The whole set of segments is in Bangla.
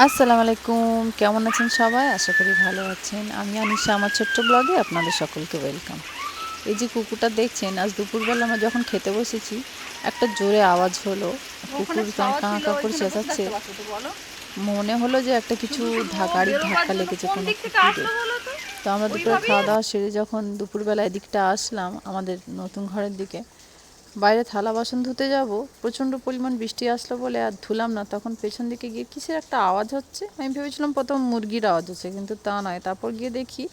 আসসালামু আলাইকুম, কেমন আছেন সবাই? আশা করি ভালো আছেন। আমি আনিশা, আমার ছোট্ট ব্লগে আপনাদের সকলকে ওয়েলকাম। এই যে কুকুরটা দেখছেন, আজ দুপুরবেলা আমরা যখন খেতে বসেছি, একটা জোরে আওয়াজ হলো। কুকুর কাঁ কাঁ করে চেঁচাচ্ছে। মনে হলো যে একটা কিছু গাড়ির ধাক্কা লেগেছে কোনো কুকুরের। তো আমরা দুপুরে খাওয়া দাওয়া সেরে যখন দুপুরবেলা এদিকটা আসলাম আমাদের নতুন ঘরের দিকে, বাইরে থালা বাসন ধুতে যাব, প্রচণ্ড পরিমাণ বৃষ্টি আসলো বলে আর ধুলাম না। তখন পেছন দিকে গিয়ে কিসের একটা আওয়াজ হচ্ছে। আমি ভেবেছিলাম প্রথম মুরগির আওয়াজ হচ্ছে, কিন্তু তা নয়। তারপর গিয়ে দেখি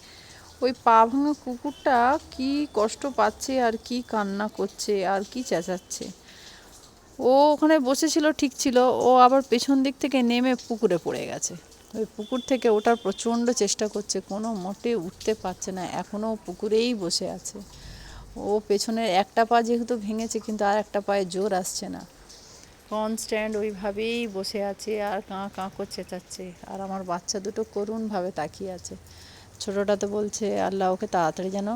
ওই পা ভাঙা কুকুরটা কি কষ্ট পাচ্ছে আর কি কান্না করছে আর কি চেঁচাচ্ছে। ও ওখানে বসেছিল, ঠিক ছিল, ও আবার পেছন দিক থেকে নেমে পুকুরে পড়ে গেছে। ওই পুকুর থেকে ওঠার প্রচণ্ড চেষ্টা করছে, কোনো মোটে উঠতে পারছে না, এখনও পুকুরেই বসে আছে। ও পেছনের একটা পা যেহেতু ভেঙেছে, কিন্তু আর একটা পায়ে জোর আসছে না, কনস্ট্যান্ট ওইভাবেই বসে আছে আর কাঁ কাঁ করে চেঁচাচ্ছে। আর আমার বাচ্চা দুটো করুণভাবে তাকিয়ে আছে। ছোটোটা তো বলছে আল্লাহ ওকে তাড়াতাড়ি যেন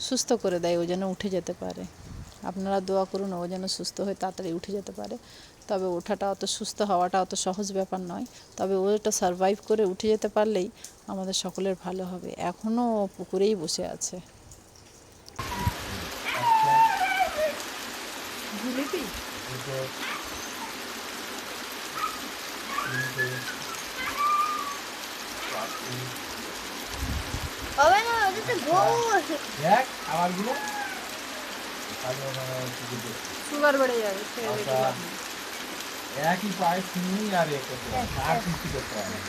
সুস্থ করে দেয়, ও যেন উঠে যেতে পারে। আপনারা দোয়া করুন ও যেন সুস্থ হয়ে তাড়াতাড়ি উঠে যেতে পারে। তবে ওঠাটা অত, সুস্থ হওয়াটা অত সহজ ব্যাপার নয়। তবে ও এটা সারভাইভ করে উঠে যেতে পারলেই আমাদের সকলের ভালো হবে। এখনও ও পুকুরেই বসে আছে। হবে না, ওটা তো গোল। দেখ আবার গুলো সুগার বেড়ে যাবে, একই পায়ে শুনি আর এ করতে হবে আর কিছু করতে হবে না।